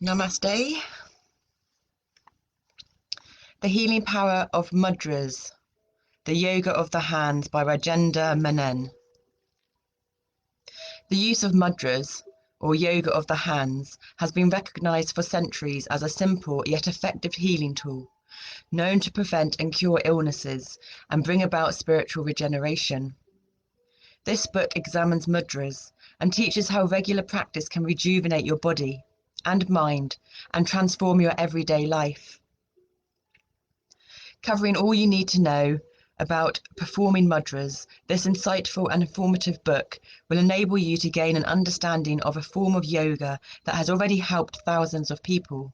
Namaste. The Healing Power of Mudras, the Yoga of the Hands by Rajendar Menen. The use of mudras, or yoga of the hands, has been recognized for centuries as a simple yet effective healing tool, known to prevent and cure illnesses and bring about spiritual regeneration. This book examines mudras and teaches how regular practice can rejuvenate your body and mind and transform your everyday life. Covering all you need to know about performing mudras, this insightful and informative book will enable you to gain an understanding of a form of yoga that has already helped thousands of people.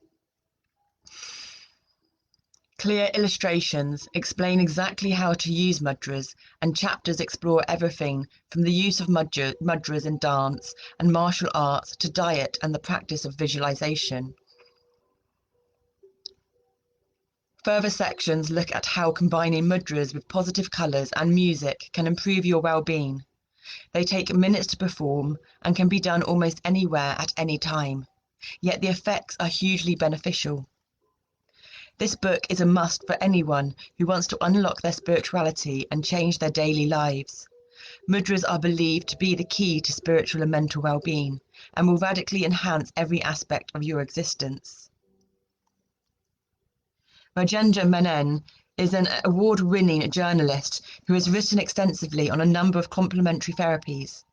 Clear illustrations explain exactly how to use mudras, and chapters explore everything from the use of mudras in dance and martial arts to diet and the practice of visualization. Further sections look at how combining mudras with positive colours and music can improve your well-being. They take minutes to perform and can be done almost anywhere at any time, yet the effects are hugely beneficial. This book is a must for anyone who wants to unlock their spirituality and change their daily lives. Mudras are believed to be the key to spiritual and mental well-being and will radically enhance every aspect of your existence. Rajendar Menen is an award-winning journalist who has written extensively on a number of complementary therapies.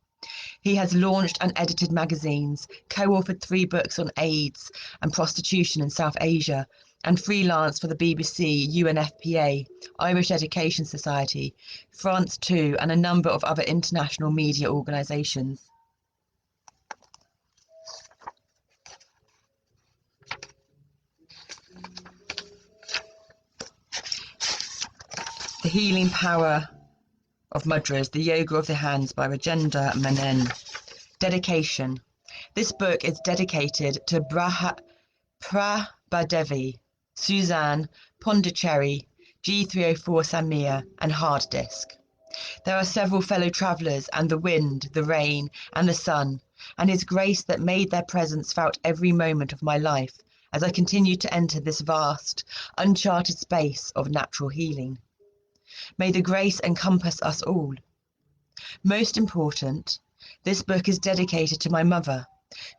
He has launched and edited magazines, co-authored 3 books on AIDS and prostitution in South Asia, and freelanced for the BBC, UNFPA, Irish Education Society, France 2, and a number of other international media organisations. The Healing Power of Mudras, the Yoga of the Hands by Rajendar Menen. Dedication. This book is dedicated to Prabhadevi, Suzanne, Pondicherry, G304 Samir, and Hard Disk. There are several fellow travellers and the wind, the rain, and the sun, and His grace that made their presence felt every moment of my life as I continue to enter this vast, uncharted space of natural healing. May the grace encompass us all. Most important, this book is dedicated to my mother,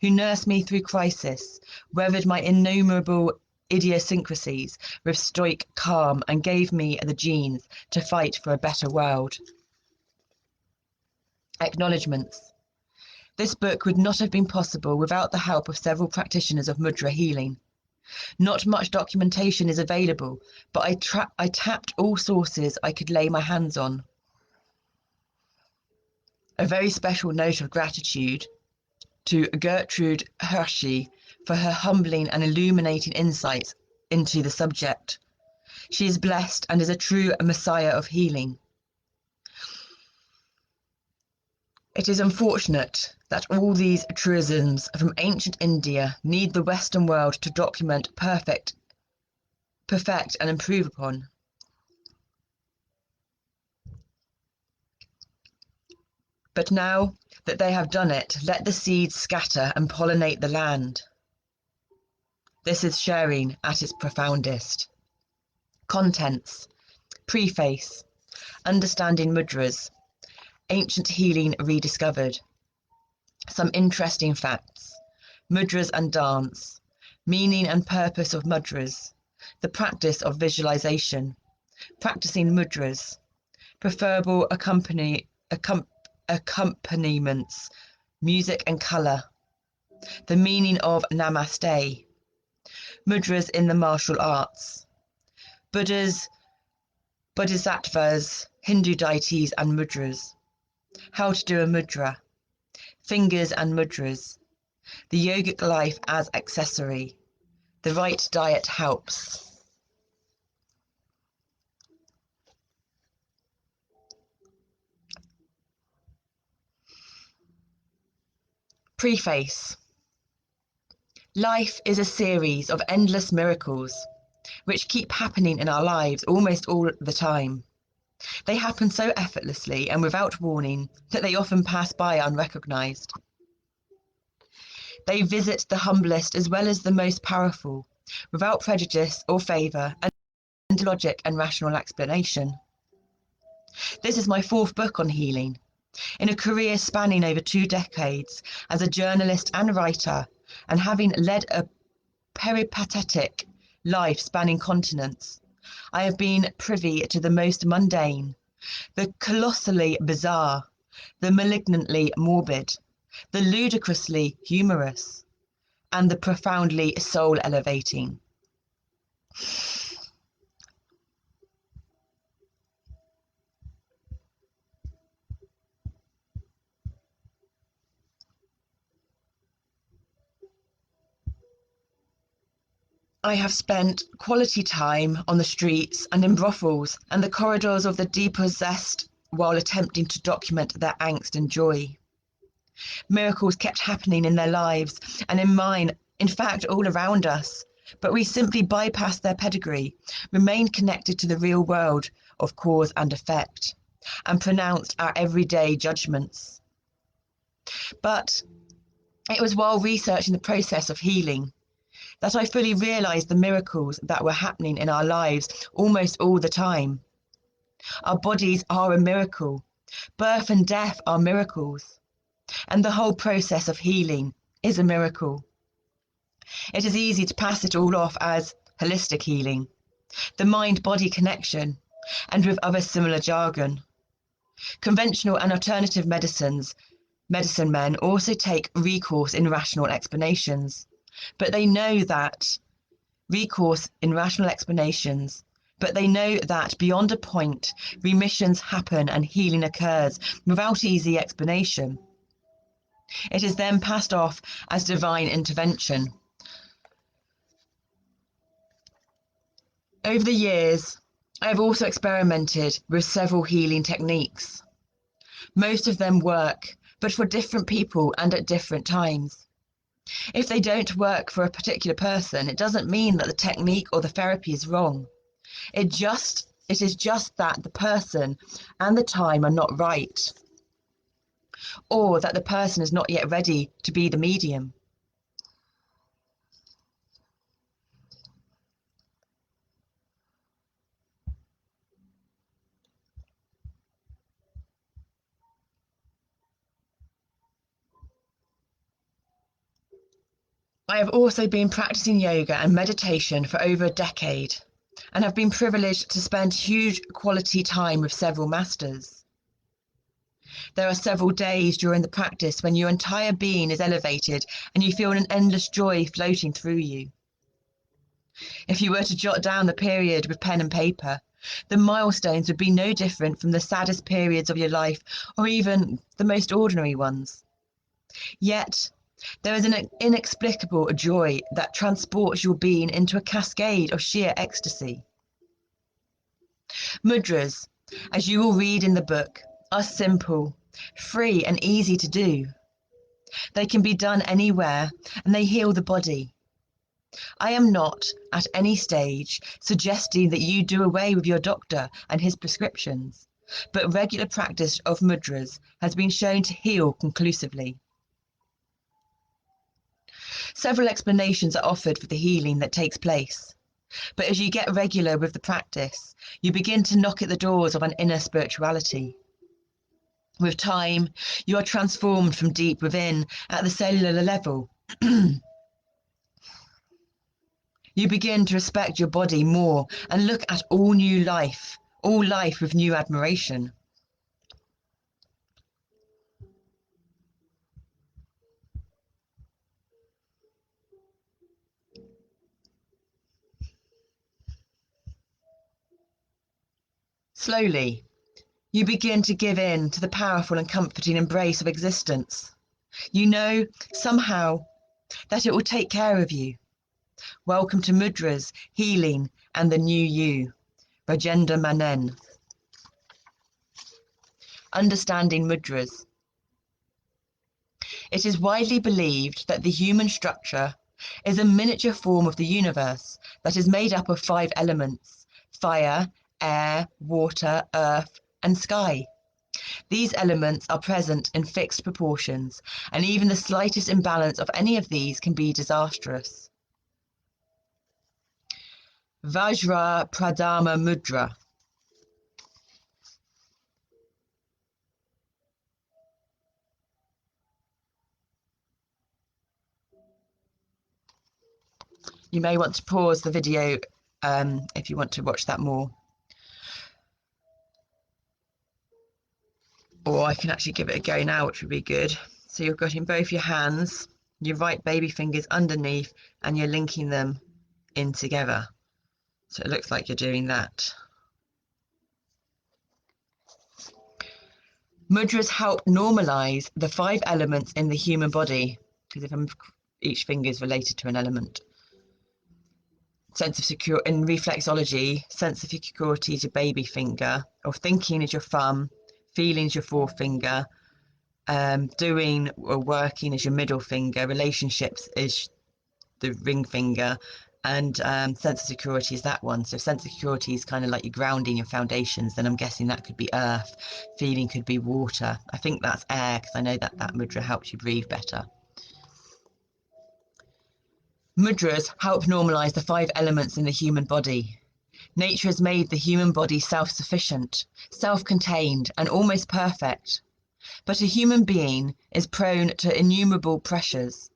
who nursed me through crisis, weathered my innumerable idiosyncrasies with stoic calm, and gave me the genes to fight for a better world. Acknowledgements. This book would not have been possible without the help of several practitioners of mudra healing. Not much documentation is available, but I tapped all sources I could lay my hands on. A very special note of gratitude to Gertrude Hershey for her humbling and illuminating insights into the subject. She is blessed and is a true messiah of healing. It is unfortunate that all these truisms from ancient India need the Western world to document, perfect, and improve upon. But now that they have done it, let the seeds scatter and pollinate the land. This is sharing at its profoundest. Contents: Preface, Understanding Mudras, Ancient Healing Rediscovered, Some Interesting Facts, Mudras and Dance, Meaning and Purpose of Mudras, The Practice of Visualization, Practicing Mudras, Preferable Accompaniments, Music and Colour, The Meaning of Namaste, Mudras in the Martial Arts, Buddhas, Bodhisattvas, Hindu deities and mudras, How to do a mudra, Fingers and mudras, The yogic life as accessory, The right diet helps. Preface. Life is a series of endless miracles which keep happening in our lives almost all the time. They happen so effortlessly and without warning that they often pass by unrecognized. They visit the humblest as well as the most powerful, without prejudice or favor and logic and rational explanation. This is my 4th book on healing. In a career spanning over 2 decades as a journalist and writer, and having led a peripatetic life spanning continents, I have been privy to the most mundane, the colossally bizarre, the malignantly morbid, the ludicrously humorous, and the profoundly soul-elevating. I have spent quality time on the streets and in brothels and the corridors of the depossessed while attempting to document their angst and joy. Miracles kept happening in their lives and in mine, in fact, all around us, but we simply bypassed their pedigree, remained connected to the real world of cause and effect, and pronounced our everyday judgments. But it was while researching the process of healing that I fully realized the miracles that were happening in our lives almost all the time. Our bodies are a miracle. Birth and death are miracles. And the whole process of healing is a miracle. It is easy to pass it all off as holistic healing, the mind-body connection, and with other similar jargon. Conventional and alternative medicine men also take recourse in rational explanations. But they know that beyond a point, remissions happen and healing occurs without easy explanation. It is then passed off as divine intervention. Over the years, I have also experimented with several healing techniques. Most of them work, but for different people and at different times. If they don't work for a particular person, it doesn't mean that the technique or the therapy is wrong. It is just that the person and the time are not right, or that the person is not yet ready to be the medium. I have also been practicing yoga and meditation for over a decade, and have been privileged to spend huge quality time with several masters. There are several days during the practice when your entire being is elevated and you feel an endless joy floating through you. If you were to jot down the period with pen and paper, the milestones would be no different from the saddest periods of your life or even the most ordinary ones. Yet, there is an inexplicable joy that transports your being into a cascade of sheer ecstasy. Mudras, as you will read in the book, are simple, free and easy to do. They can be done anywhere and they heal the body. I am not, at any stage, suggesting that you do away with your doctor and his prescriptions, but regular practice of mudras has been shown to heal conclusively. Several explanations are offered for the healing that takes place. But as you get regular with the practice, you begin to knock at the doors of an inner spirituality. With time, you are transformed from deep within at the cellular level. You begin to respect your body more and look at all life with new admiration. Slowly, you begin to give in to the powerful and comforting embrace of existence. You know, somehow, that it will take care of you. Welcome to Mudras, healing, and the new you. Rajendar Menen. Understanding Mudras. It is widely believed that the human structure is a miniature form of the universe that is made up of 5 elements: fire, air, water, earth, and sky. These elements are present in fixed proportions, and even the slightest imbalance of any of these can be disastrous. Vajra Pradama Mudra. You may want to pause the video if you want to watch that more. Or I can actually give it a go now, which would be good. So you've got in both your hands, your right baby fingers underneath, and you're linking them in together. So it looks like you're doing that. Mudras help normalize the 5 elements in the human body, because each finger is related to an element. Sense of secure in reflexology, sense of security is your baby finger, or thinking is your thumb, feeling is your forefinger, doing or working is your middle finger, relationships is the ring finger, and sense of security is that one. So sense of security is kind of like your grounding, your foundations. Then I'm guessing that could be earth, feeling could be water. I think that's air, because I know that mudra helps you breathe better. Mudras help normalize the 5 elements in the human body. Nature has made the human body self-sufficient, self-contained, and almost perfect. But a human being is prone to innumerable pressures.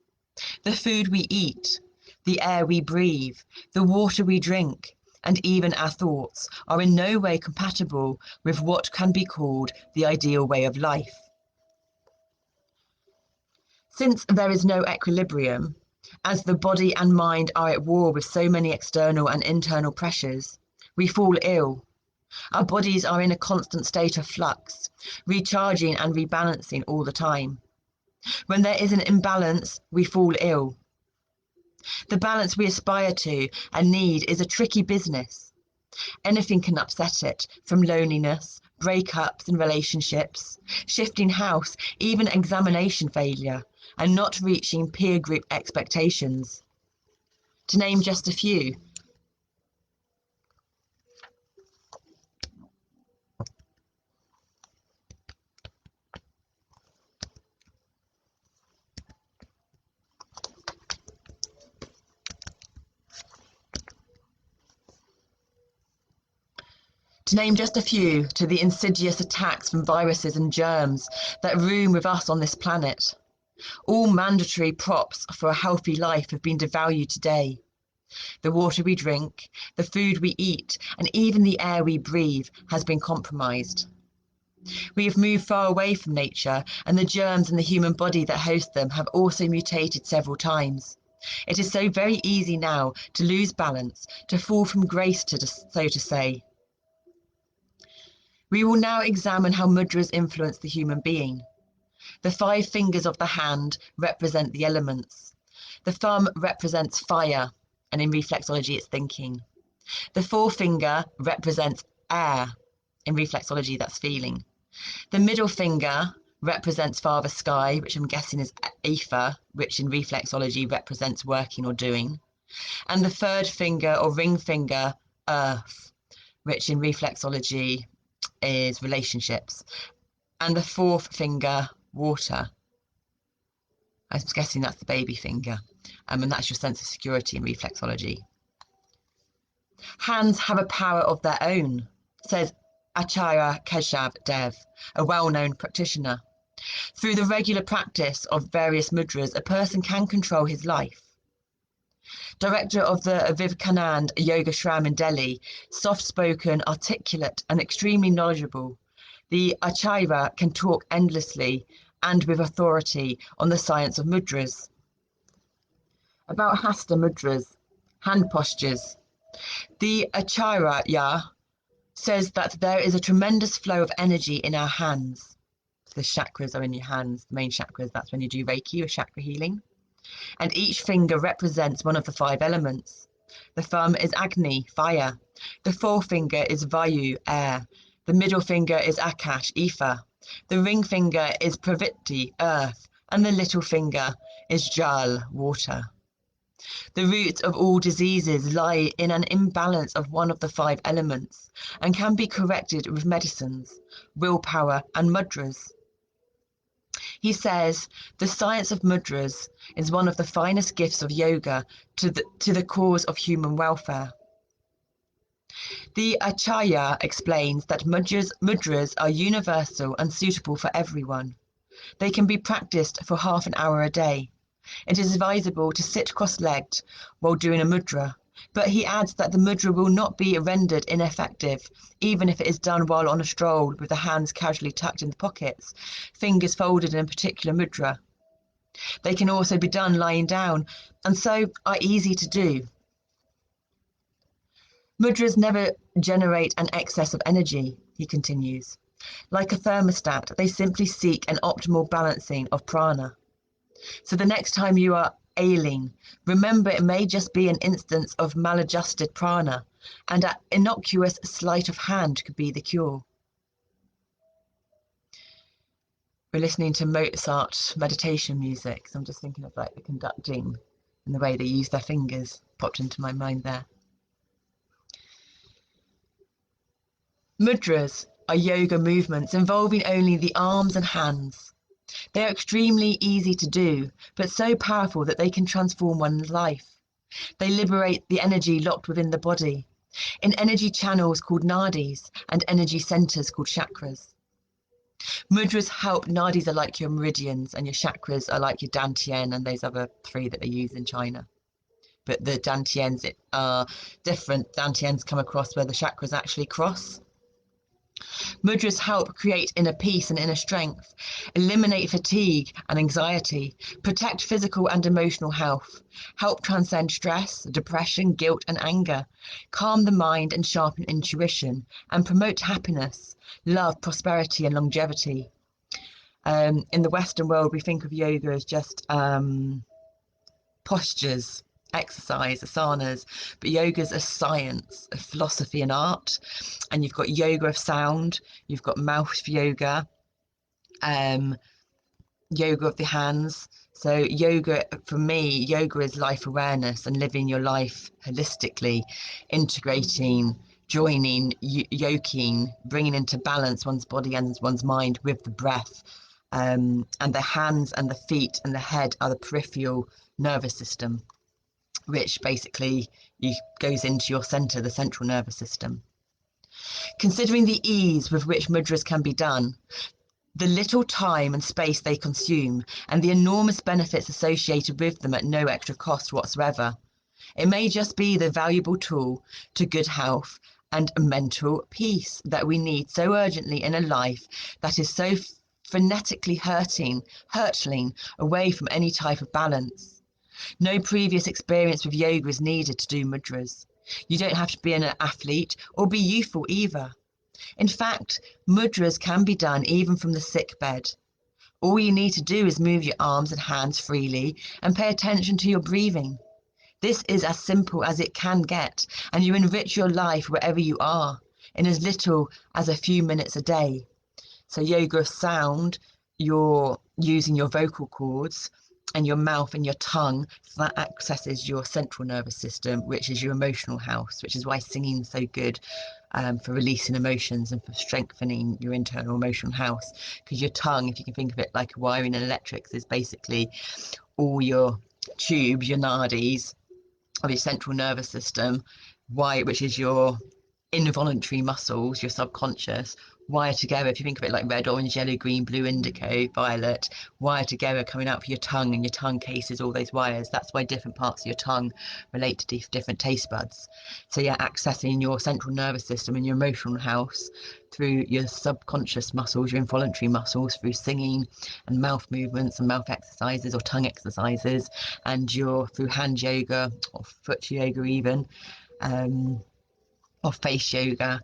The food we eat, the air we breathe, the water we drink, and even our thoughts are in no way compatible with what can be called the ideal way of life. Since there is no equilibrium, as the body and mind are at war with so many external and internal pressures, we fall ill. Our bodies are in a constant state of flux, recharging and rebalancing all the time. When there is an imbalance, we fall ill. The balance we aspire to and need is a tricky business. Anything can upset it, from loneliness, breakups in relationships, shifting house, even examination failure, and not reaching peer group expectations. To name just a few. To name just a few, to the insidious attacks from viruses and germs that roam with us on this planet. All mandatory props for a healthy life have been devalued today. The water we drink, the food we eat, and even the air we breathe has been compromised. We have moved far away from nature, and the germs in the human body that host them have also mutated several times. It is so very easy now to lose balance, to fall from grace, so to say. We will now examine how mudras influence the human being. The 5 fingers of the hand represent the elements. The thumb represents fire, and in reflexology it's thinking. The forefinger represents air. In reflexology that's feeling. The middle finger represents Father Sky, which I'm guessing is ether, which in reflexology represents working or doing. And the 3rd finger or ring finger, earth, which in reflexology is relationships. And the 4th finger, water. I'm guessing that's the baby finger. And that's your sense of security in reflexology. Hands have a power of their own, says Acharya Keshav Dev, a well-known practitioner. Through the regular practice of various mudras, a person can control his life. Director of the Vivekanand Yoga Shram in Delhi, soft-spoken, articulate, and extremely knowledgeable, the Acharya can talk endlessly and with authority on the science of mudras. About Hasta mudras, hand postures. The Acharya says that there is a tremendous flow of energy in our hands. The chakras are in your hands, the main chakras, that's when you do Reiki or chakra healing. And each finger represents one of the 5 elements. The thumb is Agni, fire. The forefinger is Vayu, air. The middle finger is Akash, ether. The ring finger is Pravritti, earth. And the little finger is Jal, water. The root of all diseases lie in an imbalance of one of the 5 elements and can be corrected with medicines, willpower, and mudras. He says, the science of mudras is one of the finest gifts of yoga to the cause of human welfare. The Acharya explains that mudras are universal and suitable for everyone. They can be practiced for half an hour a day. It is advisable to sit cross-legged while doing a mudra, but he adds that the mudra will not be rendered ineffective, even if it is done while on a stroll with the hands casually tucked in the pockets, fingers folded in a particular mudra. They can also be done lying down, and so are easy to do. Mudras never generate an excess of energy, he continues. Like a thermostat, they simply seek an optimal balancing of prana. So the next time you are ailing, remember it may just be an instance of maladjusted prana, and an innocuous sleight of hand could be the cure. We're listening to Mozart meditation music, so I'm just thinking of like the conducting and the way they use their fingers popped into my mind there. Mudras are yoga movements involving only the arms and hands. They are extremely easy to do, but so powerful that they can transform one's life. They liberate the energy locked within the body, in energy channels called nadis and energy centers called chakras. Mudras help. Nadis are like your meridians, and your chakras are like your dantian and those other 3 that they use in China. But the dantians are different. Dantians come across where the chakras actually cross. Mudras help create inner peace and inner strength, eliminate fatigue and anxiety, protect physical and emotional health, help transcend stress, depression, guilt, and anger, calm the mind and sharpen intuition, and promote happiness, love, prosperity, and longevity. In the Western world, we think of yoga as just postures, exercise, asanas, but yoga's a science, a philosophy and art. And you've got yoga of sound, you've got mouth yoga, yoga of the hands. So yoga, for me, yoga is life awareness and living your life holistically, integrating, joining, yoking, bringing into balance one's body and one's mind with the breath. And the hands and the feet and the head are the peripheral nervous system, which basically goes into your center, the central nervous system. Considering the ease with which mudras can be done, the little time and space they consume, and the enormous benefits associated with them at no extra cost whatsoever, it may just be the valuable tool to good health and mental peace that we need so urgently in a life that is so frenetically hurtling away from any type of balance. No previous experience with yoga is needed to do mudras. You don't have to be an athlete or be youthful either. In fact, mudras can be done even from the sick bed. All you need to do is move your arms and hands freely and pay attention to your breathing. This is as simple as it can get, and you enrich your life wherever you are in as little as a few minutes a day. So yoga of sound, you're using your vocal cords and your mouth and your tongue, so that accesses your central nervous system, which is your emotional house, which is why singing is so good for releasing emotions and for strengthening your internal emotional house. Because your tongue, if you can think of it like wiring and electrics, is basically all your tubes, your nadis of your central nervous system which is your involuntary muscles, your subconscious, wire together. If you think of it like red, orange, yellow, green, blue, indigo, violet, wire together coming out of your tongue, and your tongue cases all those wires. That's why different parts of your tongue relate to different taste buds. So you're accessing your central nervous system and your emotional house through your subconscious muscles, your involuntary muscles, through singing and mouth movements and mouth exercises or tongue exercises, and your through hand yoga or foot yoga even, or face yoga,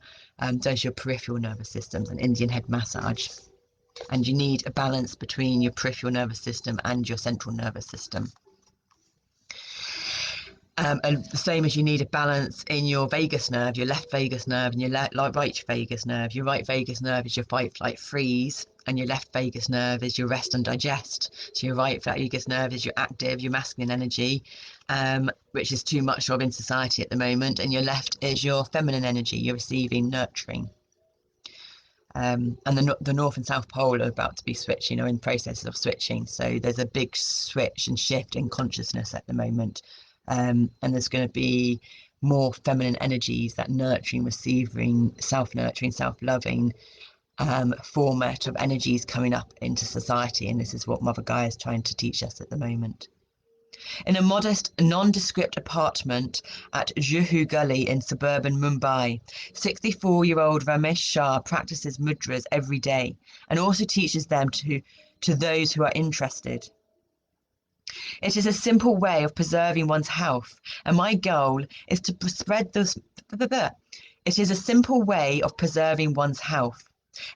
does your peripheral nervous systems and Indian head massage. And you need a balance between your peripheral nervous system and your central nervous system. And the same as you need a balance in your vagus nerve, your left vagus nerve and your right vagus nerve. Your right vagus nerve is your fight, flight, freeze, and your left vagus nerve is your rest and digest. So your right vagus nerve is your active, your masculine energy, which is too much of in society at the moment, and your left is your feminine energy, your receiving, nurturing. And the North and South Pole are about to be switching, or in processes of switching. So there's a big switch and shift in consciousness at the moment. And there's going to be more feminine energies, that nurturing, receiving, self-nurturing, self-loving format of energies coming up into society. And this is what Mother Gaia is trying to teach us at the moment. In a modest, nondescript apartment at Juhu Gully in suburban Mumbai, 64-year-old Ramesh Shah practices mudras every day and also teaches them to those who are interested. It is a simple way of preserving one's health, and my goal is to spread this. It is a simple way of preserving one's health,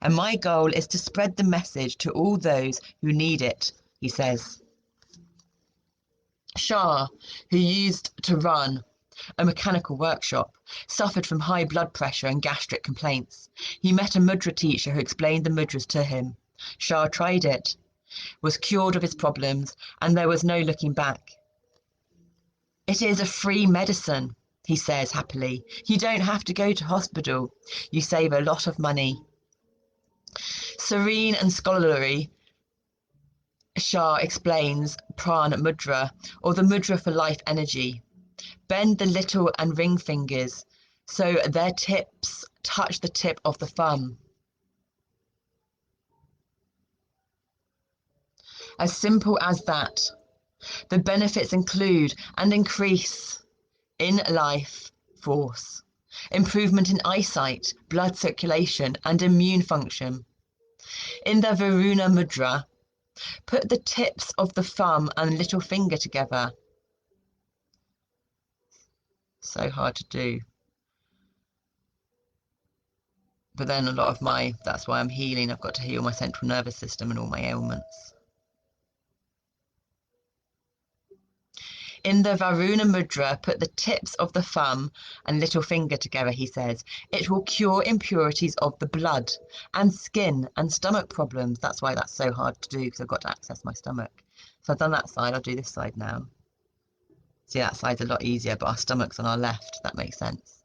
and my goal is to spread the message to all those who need it, he says. Shah, who used to run a mechanical workshop, suffered from high blood pressure and gastric complaints. He met a mudra teacher who explained the mudras to him. Shah tried it, was cured of his problems, and there was no looking back. It is a free medicine, he says happily. You don't have to go to hospital. You save a lot of money. Serene and scholarly, Shah explains Prana Mudra, or the Mudra for life energy. Bend the little and ring fingers so their tips touch the tip of the thumb. As simple as that. The benefits include and increase in life force, improvement in eyesight, blood circulation, and immune function. In the Varuna Mudra, put the tips of the thumb and little finger together. So hard to do. But then a lot of that's why I'm healing. I've got to heal my central nervous system and all my ailments. In the Varuna Mudra, put the tips of the thumb and little finger together, he says. It will cure impurities of the blood and skin and stomach problems. That's why that's so hard to do, because I've got to access my stomach. So I've done that side, I'll do this side now. See, that side's a lot easier, but our stomach's on our left. That makes sense.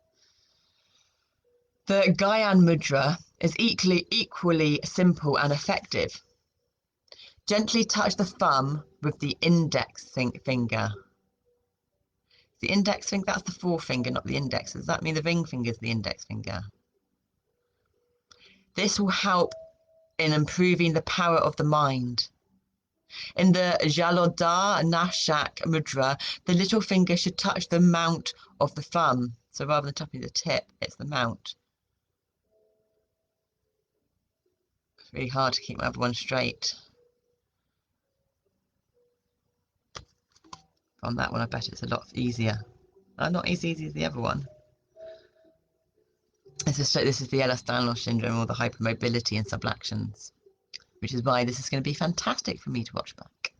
The Gyan Mudra is equally simple and effective. Gently touch the thumb with the index finger. The index finger, that's the forefinger, not the index. Does that mean the ring finger is the index finger? This will help in improving the power of the mind. In the Jalada Nashak Mudra, the little finger should touch the mount of the thumb. So rather than touching the tip, it's the mount. It's really hard to keep my other one straight. On that one, I bet it's a lot easier. Not as easy as the other one. This is the Ehlers-Danlos syndrome, or the hypermobility and subluxations, which is why this is going to be fantastic for me to watch back.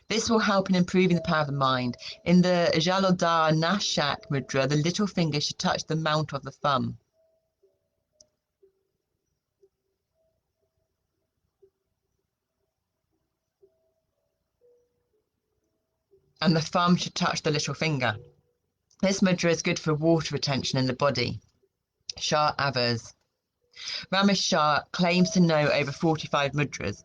This will help in improving the power of the mind. In the Jalada Nashak Mudra, the little finger should touch the mount of the thumb. And the thumb should touch the little finger. This mudra is good for water retention in the body. Shah avers. Ramesh Shah claims to know over 45 mudras.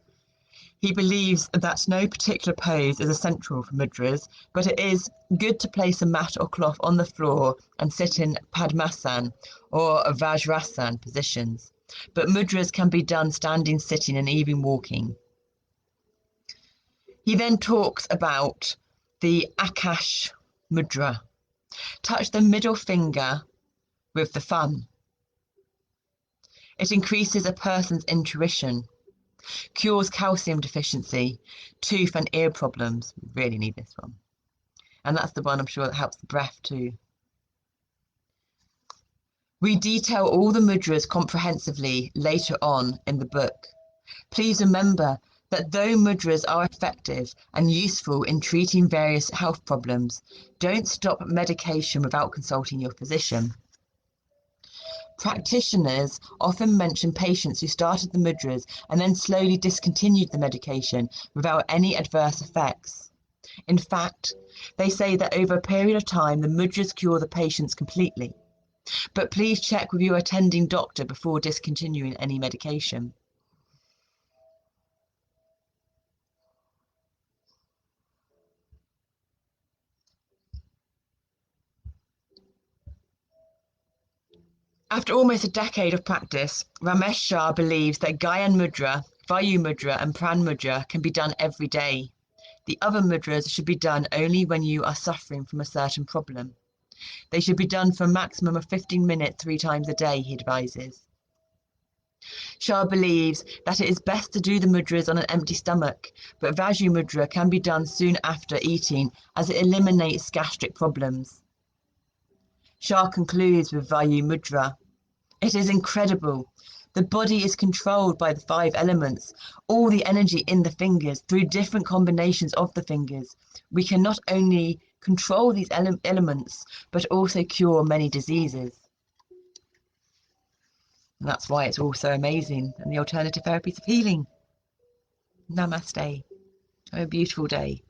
He believes that no particular pose is essential for mudras, but it is good to place a mat or cloth on the floor and sit in Padmasana or Vajrasana positions. But mudras can be done standing, sitting, and even walking. He then talks about the Akash Mudra. Touch the middle finger with the thumb. It increases a person's intuition, cures calcium deficiency, tooth and ear problems. We really need this one. And that's the one I'm sure that helps the breath too. We detail all the mudras comprehensively later on in the book. Please remember that though mudras are effective and useful in treating various health problems, don't stop medication without consulting your physician. Practitioners often mention patients who started the mudras and then slowly discontinued the medication without any adverse effects. In fact, they say that over a period of time, the mudras cure the patients completely. But please check with your attending doctor before discontinuing any medication. After almost a decade of practice, Ramesh Shah believes that Gyan Mudra, Vayu Mudra and Pran Mudra can be done every day. The other mudras should be done only when you are suffering from a certain problem. They should be done for a maximum of 15 minutes 3 times a day, he advises. Shah believes that it is best to do the mudras on an empty stomach, but Vayu Mudra can be done soon after eating as it eliminates gastric problems. Shah concludes with Vayu Mudra. It is incredible. The body is controlled by the 5 elements, all the energy in the fingers through different combinations of the fingers. We can not only control these elements, but also cure many diseases. And that's why it's all so amazing, and the alternative therapies of healing. Namaste. Have a beautiful day.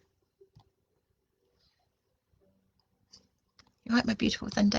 You like my beautiful Sunday?